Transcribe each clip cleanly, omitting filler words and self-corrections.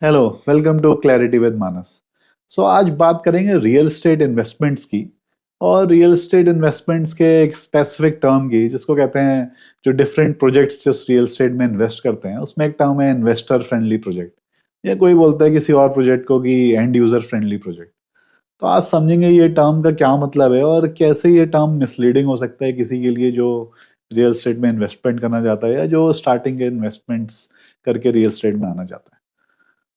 Hello, welcome to clarity with Manas. आज बात करेंगे रियल एस्टेट इन्वेस्टमेंट्स की और रियल एस्टेट इन्वेस्टमेंट्स के एक स्पेसिफिक टर्म की, जिसको कहते हैं जो डिफरेंट प्रोजेक्ट्स जिस रियल एस्टेट में इन्वेस्ट करते हैं उसमें एक टर्म है इन्वेस्टर फ्रेंडली प्रोजेक्ट, या कोई बोलता है किसी और प्रोजेक्ट को कि एंड यूजर फ्रेंडली प्रोजेक्ट। तो आज समझेंगे ये टर्म का क्या मतलब है और कैसे ये टर्म मिसलीडिंग हो सकता है किसी के लिए जो रियल एस्टेट में इन्वेस्टमेंट करना चाहता है या जो स्टार्टिंग के इन्वेस्टमेंट्स करके रियल एस्टेट में आना चाहता है।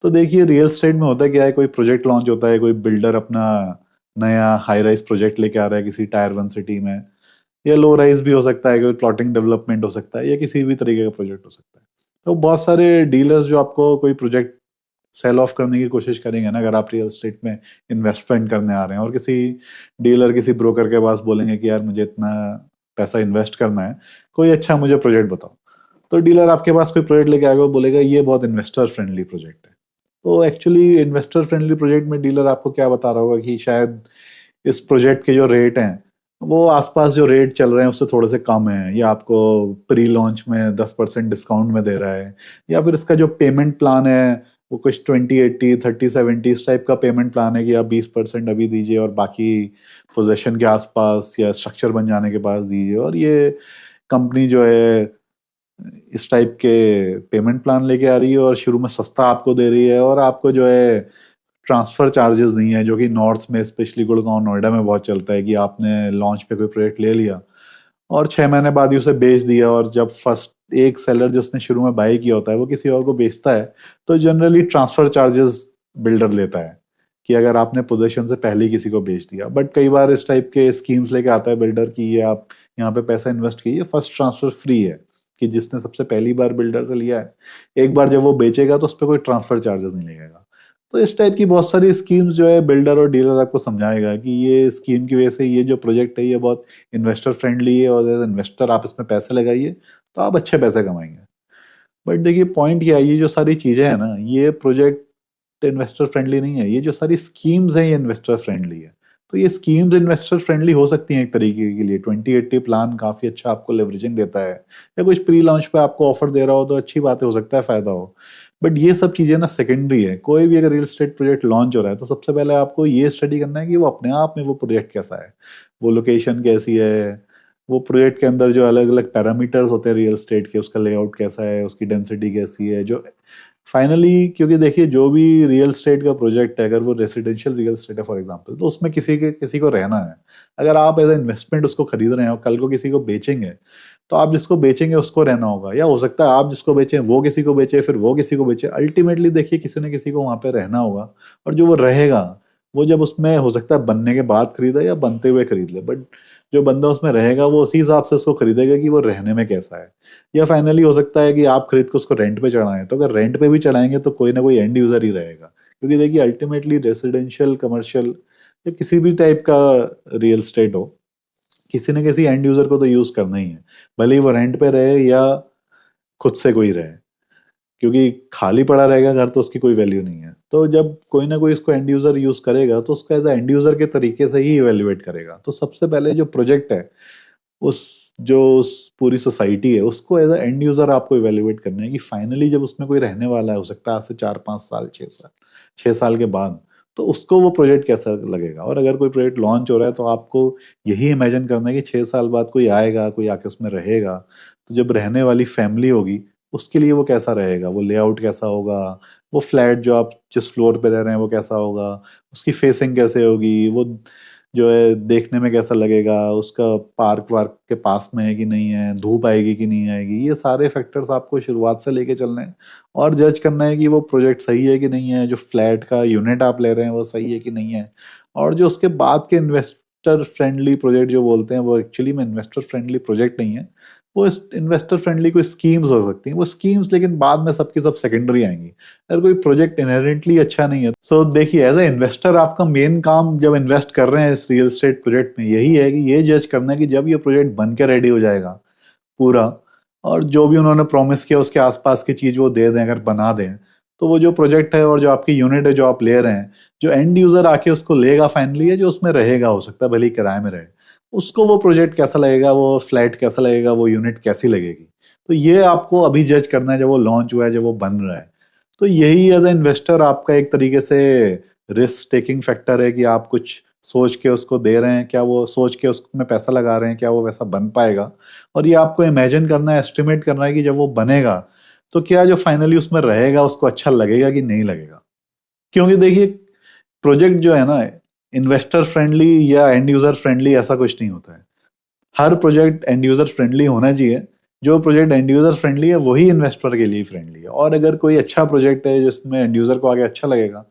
तो देखिए, रियल एस्टेट में होता क्या है, कोई प्रोजेक्ट लॉन्च होता है, कोई बिल्डर अपना नया हाई राइज प्रोजेक्ट लेके आ रहा है किसी टायर वन सिटी में, या लो राइज भी हो सकता है, कोई प्लॉटिंग डेवलपमेंट हो सकता है, या किसी भी तरीके का प्रोजेक्ट हो सकता है। तो बहुत सारे डीलर्स जो आपको कोई प्रोजेक्ट सेल ऑफ करने की कोशिश करेंगे ना, अगर आप रियल एस्टेट में इन्वेस्टमेंट करने आ रहे हैं, और किसी डीलर किसी ब्रोकर के पास बोलेंगे कि यार मुझे इतना पैसा इन्वेस्ट करना है, कोई अच्छा मुझे प्रोजेक्ट बताओ। तो डीलर आपके पास कोई प्रोजेक्ट लेके आएगा, वो बोलेगा ये बहुत इन्वेस्टर फ्रेंडली प्रोजेक्ट है। तो एक्चुअली इन्वेस्टर फ्रेंडली प्रोजेक्ट में डीलर आपको क्या बता रहा होगा कि शायद इस प्रोजेक्ट के जो रेट हैं वो आसपास जो रेट चल रहे हैं उससे थोड़े से कम है, या आपको प्री लॉन्च में 10% डिस्काउंट में दे रहा है, या फिर इसका जो पेमेंट प्लान है वो कुछ 20-80 30-70 इस टाइप का पेमेंट प्लान है कि आप 20% अभी दीजिए और बाकी पोजेशन के आसपास या स्ट्रक्चर बन जाने के बाद दीजिए। और ये कंपनी जो है इस टाइप के पेमेंट प्लान लेके आ रही है और शुरू में सस्ता आपको दे रही है, और आपको जो है ट्रांसफर चार्जेस नहीं है, जो कि नॉर्थ में स्पेशली गुड़गांव नोएडा में बहुत चलता है कि आपने लॉन्च पे कोई प्रोजेक्ट ले लिया और 6 महीने बाद ही उसे बेच दिया, और जब फर्स्ट एक सेलर जिसने शुरू में बाई किया होता है वो किसी और को बेचता है तो जनरली ट्रांसफर चार्जेस बिल्डर लेता है कि अगर आपने पोजीशन से पहले ही किसी को बेच दिया। बट कई बार इस टाइप के स्कीम्स लेके आता है बिल्डर कि ये आप यहाँ पे पैसा इन्वेस्ट कीजिए, फर्स्ट ट्रांसफर फ्री है, कि जिसने सबसे पहली बार बिल्डर से लिया है एक बार जब वो बेचेगा तो उस पर कोई ट्रांसफर चार्जेस नहीं लगेगा। तो इस टाइप की बहुत सारी स्कीम्स जो है बिल्डर और डीलर आपको समझाएगा कि ये स्कीम की वजह से ये जो प्रोजेक्ट है ये बहुत इन्वेस्टर फ्रेंडली है, और एज इन्वेस्टर आप इसमें पैसे लगाइए तो आप अच्छे पैसे कमाएंगे। बट देखिए, पॉइंट क्या है, ये जो सारी चीजें हैं ना, ये प्रोजेक्ट इन्वेस्टर फ्रेंडली नहीं है, ये जो सारी स्कीम्स हैं ये इन्वेस्टर फ्रेंडली है। तो ये स्कीम्स इन्वेस्टर फ्रेंडली हो सकती हैं एक तरीके के लिए, 2080 प्लान काफी अच्छा आपको लेवरेजिंग देता है, या कुछ प्री लॉन्च पे आपको ऑफर दे रहा हो तो अच्छी बात है, हो सकता है फायदा हो। बट ये सब चीजें ना सेकेंडरी है। कोई भी अगर रियल एस्टेट प्रोजेक्ट लॉन्च हो रहा है तो सबसे पहले आपको ये स्टडी करना है कि वो अपने आप में वो प्रोजेक्ट कैसा है, वो लोकेशन कैसी है, वो प्रोजेक्ट के अंदर जो अलग अलग पैरामीटर्स होते हैं रियल एस्टेट के, उसका लेआउट कैसा है, उसकी डेंसिटी कैसी है, जो फाइनली, क्योंकि देखिए जो भी रियल एस्टेट का प्रोजेक्ट है अगर वो रेसिडेंशियल रियल एस्टेट है फॉर एग्जांपल, तो उसमें किसी को रहना है। अगर आप एज इन्वेस्टमेंट उसको खरीद रहे हैं और कल को किसी को बेचेंगे तो आप जिसको बेचेंगे उसको रहना होगा, या हो सकता है आप जिसको बेचें वो किसी को बेचे, फिर वो किसी को बेचे, अल्टीमेटली देखिए किसी न किसी को वहां पे रहना होगा। और जो वो रहेगा वो जब उसमें हो सकता है बनने के बाद खरीदा या बनते हुए खरीद ले, बट जो बंदा उसमें रहेगा वो उसी हिसाब से उसको खरीदेगा कि वो रहने में कैसा है। या फाइनली हो सकता है कि आप खरीद के उसको रेंट पे चढ़ाएं, तो अगर रेंट पे भी चढ़ाएंगे तो कोई ना कोई एंड यूजर ही रहेगा, क्योंकि देखिए अल्टीमेटली रेसिडेंशियल कमर्शियल या किसी भी टाइप का रियल स्टेट हो, किसी न किसी एंड यूजर को तो यूज करना ही है, भले ही वो रेंट पे रहे या खुद से कोई रहे, क्योंकि खाली पड़ा रहेगा घर तो उसकी कोई वैल्यू नहीं है। तो जब कोई ना कोई इसको एंड यूजर यूज करेगा तो उसको एज एंड यूजर के तरीके से ही इवेल्युएट करेगा। तो सबसे पहले जो प्रोजेक्ट है उस उस पूरी सोसाइटी है उसको एज एंड यूजर आपको इवेल्युएट करना है कि फाइनली जब उसमें कोई रहने वाला है, हो सकता है आज से 4-5 साल 6 साल 6 साल के बाद, तो उसको वो प्रोजेक्ट कैसा लगेगा। और अगर कोई प्रोजेक्ट लॉन्च हो रहा है तो आपको यही इमेजिन करना है कि 6 साल बाद कोई आएगा, कोई आके उसमें रहेगा, तो जब रहने वाली फैमिली होगी उसके लिए वो कैसा रहेगा, वो लेआउट कैसा होगा, वो फ्लैट जो आप जिस फ्लोर पे रह रहे हैं वो कैसा होगा, उसकी फेसिंग कैसे होगी, वो जो है देखने में कैसा लगेगा, उसका पार्क वार्क के पास में है कि नहीं है, धूप आएगी कि नहीं आएगी, ये सारे फैक्टर्स आपको शुरुआत से लेके चलने हैं। और जज करना है कि वो प्रोजेक्ट सही है कि नहीं है, जो फ्लैट का यूनिट आप ले रहे हैं वो सही है कि नहीं है। और जो उसके बाद के इन्वेस्टर फ्रेंडली प्रोजेक्ट जो बोलते हैं वो एक्चुअली में इन्वेस्टर फ्रेंडली प्रोजेक्ट नहीं है, वो इन्वेस्टर फ्रेंडली कोई स्कीम्स हो सकती हैं, वो स्कीम्स लेकिन बाद में सबकी सब सेकेंडरी आएंगी। अगर कोई प्रोजेक्ट इनहेरेंटली अच्छा नहीं है, सो देखिए एज ए इन्वेस्टर आपका मेन काम जब इन्वेस्ट कर रहे हैं इस रियल एस्टेट प्रोजेक्ट में यही है कि ये जज करना है कि जब ये प्रोजेक्ट बन के रेडी हो जाएगा पूरा, और जो भी उन्होंने प्रॉमिस किया उसके आसपास की चीज वो दे दें, अगर बना दें, तो वो जो प्रोजेक्ट है और जो आपकी यूनिट है जो आप ले रहे हैं, जो एंड यूजर आके उसको लेगा फाइनली है, जो उसमें रहेगा, हो सकता है भले ही किराए में रहे, उसको वो प्रोजेक्ट कैसा लगेगा, वो फ्लैट कैसा लगेगा, वो यूनिट कैसी लगेगी। तो ये आपको अभी जज करना है जब वो लॉन्च हुआ है, जब वो बन रहा है। तो यही एज ए इन्वेस्टर आपका एक तरीके से रिस्क टेकिंग फैक्टर है कि आप कुछ सोच के उसको दे रहे हैं, क्या वो सोच के उसमें पैसा लगा रहे हैं, क्या वो वैसा बन पाएगा। और ये आपको इमेजिन करना है, एस्टिमेट करना है कि जब वो बनेगा तो क्या जो फाइनली उसमें रहेगा उसको अच्छा लगेगा कि नहीं लगेगा। क्योंकि देखिए, प्रोजेक्ट जो है ना, इन्वेस्टर फ्रेंडली या एंड यूजर फ्रेंडली ऐसा कुछ नहीं होता है। हर प्रोजेक्ट एंड यूजर फ्रेंडली होना चाहिए। जो प्रोजेक्ट एंड यूजर फ्रेंडली है वही इन्वेस्टर के लिए फ्रेंडली है। और अगर कोई अच्छा प्रोजेक्ट है जिसमें एंड यूजर को आगे अच्छा लगेगा,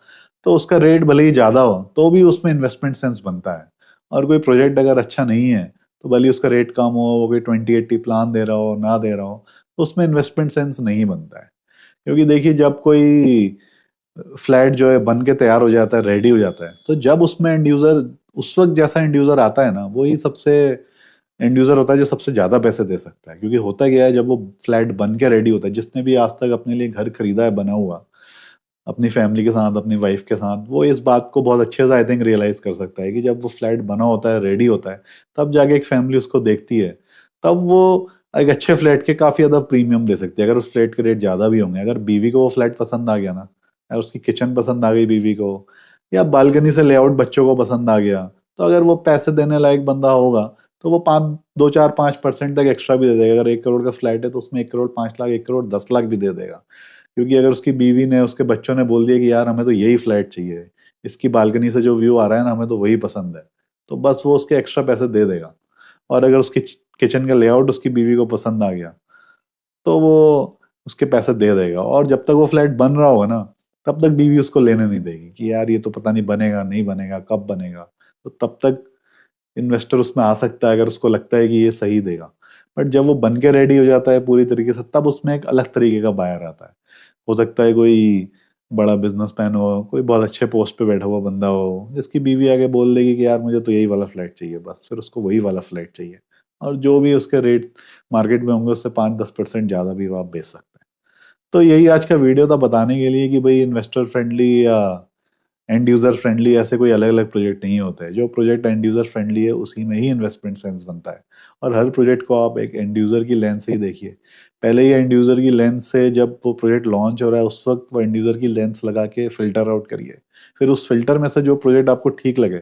तो उसका रेट भले ही ज्यादा हो तो भी उसमें इन्वेस्टमेंट सेंस बनता है। और कोई प्रोजेक्ट अगर अच्छा नहीं है तो भले ही उसका रेट कम हो, वो कोई 2080 प्लान दे रहा हो ना दे रहा हो, तो उसमें इन्वेस्टमेंट सेंस नहीं बनता है। क्योंकि देखिए, जब कोई फ्लैट जो है बन के तैयार हो जाता है, रेडी हो जाता है, तो जब उसमें एंड यूजर, उस वक्त जैसा एंड यूजर आता है ना, वही सबसे एंड यूजर होता है जो सबसे ज्यादा पैसे दे सकता है। क्योंकि होता क्या है, जब वो फ्लैट बन के रेडी होता है, जिसने भी आज तक अपने लिए घर खरीदा है बना हुआ, अपनी फैमिली के साथ, अपनी वाइफ के साथ, वो इस बात को बहुत अच्छे से आई थिंक रियलाइज कर सकता है कि जब वो फ्लैट बना होता है, रेडी होता है, तब जाके एक फैमिली उसको देखती है, तब वो एक अच्छे फ्लैट के काफी ज्यादा प्रीमियम दे सकती है। अगर उस फ्लैट के रेट ज्यादा भी होंगे, अगर बीवी को वो फ्लैट पसंद आ गया ना, अगर उसकी किचन पसंद आ गई बीवी को, या बालकनी से लेआउट बच्चों को पसंद आ गया, तो अगर वो पैसे देने लायक बंदा होगा, तो वो 2 4 5% तक एक्स्ट्रा भी दे देगा। अगर 1 करोड़ का फ्लैट है तो उसमें 1 करोड़ 5 लाख, 1 करोड़ 10 लाख भी दे देगा। क्योंकि अगर उसकी बीवी ने, उसके बच्चों ने बोल दिया कि यार हमें तो यही फ्लैट चाहिए, इसकी बालकनी से जो व्यू आ रहा है ना, हमें तो वही पसंद है, तो बस वो उसके एक्स्ट्रा पैसे दे देगा। और अगर उसकी किचन का लेआउट उसकी बीवी को पसंद आ गया, तो वो उसके पैसे दे देगा। और जब तक वो फ्लैट बन रहा होगा ना, तब तक बीवी उसको लेने नहीं देगी कि यार ये तो पता नहीं बनेगा नहीं बनेगा, कब बनेगा। तो तब तक इन्वेस्टर उसमें आ सकता है अगर उसको लगता है कि ये सही देगा। बट जब वो बन के रेडी हो जाता है पूरी तरीके से, तब उसमें एक अलग तरीके का बायर आता है। हो सकता है कोई बड़ा बिजनेसमैन हो, कोई बहुत अच्छे पोस्ट पे बैठा हुआ बंदा हो, जिसकी बीवी आगे बोल देगी कि यार मुझे तो यही वाला फ्लैट चाहिए, बस फिर उसको वही वाला फ्लैट चाहिए। और जो भी उसके रेट मार्केट में होंगे उससे 5-10% ज्यादा भी वो आप बेच सकते हैं। तो यही आज का वीडियो था, बताने के लिए कि भाई इन्वेस्टर फ्रेंडली या एंड यूजर फ्रेंडली ऐसे कोई अलग अलग प्रोजेक्ट नहीं होते हैं। जो प्रोजेक्ट एंड यूजर फ्रेंडली है उसी में ही इन्वेस्टमेंट सेंस बनता है। और हर प्रोजेक्ट को आप एक एंड यूजर की लेंस से ही देखिए। पहले ही एंड यूजर की लेंस से जब वो प्रोजेक्ट लॉन्च हो रहा है, उस वक्त वो एंड यूजर की लेंस लगा के फिल्टर आउट करिए। फिर उस फिल्टर में से जो प्रोजेक्ट आपको ठीक लगे,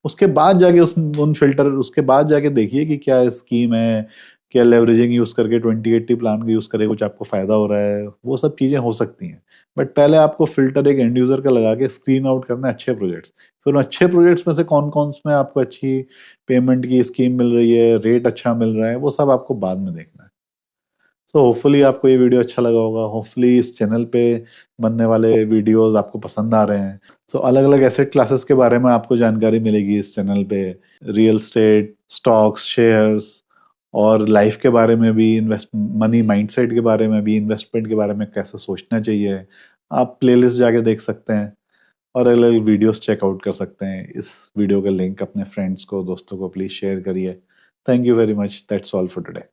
उसके बाद जाके उसके बाद जाके देखिए कि क्या स्कीम है, क्या लेवरेजिंग यूज करके 2080 प्लान का यूज करके कुछ आपको फायदा हो रहा है, वो सब चीजें हो सकती हैं। बट पहले आपको फिल्टर एक एंड यूजर का लगा के स्क्रीन आउट करना है अच्छे प्रोजेक्ट्स। फिर उन अच्छे प्रोजेक्ट्स में से कौन कौन में आपको अच्छी पेमेंट की स्कीम मिल रही है, रेट अच्छा मिल रहा है, वो सब आपको बाद में देखना है। तो होपफुली आपको ये वीडियो अच्छा लगा होगा। होपफुली इस चैनल पे बनने वाले वीडियोस आपको पसंद आ रहे हैं। तो अलग अलग एसेट क्लासेस के बारे में आपको जानकारी मिलेगी इस चैनल पे। रियल स्टेट, स्टॉक्स, शेयर्स, और लाइफ के बारे में भी, इन्वेस्ट मनी माइंडसेट के बारे में भी, इन्वेस्टमेंट के बारे में कैसे सोचना चाहिए। आप प्लेलिस्ट जाके देख सकते हैं और अलग अलग वीडियोस चेकआउट कर सकते हैं। इस वीडियो का लिंक अपने फ्रेंड्स को, दोस्तों को प्लीज शेयर करिए। Thank you very much. That's all for today.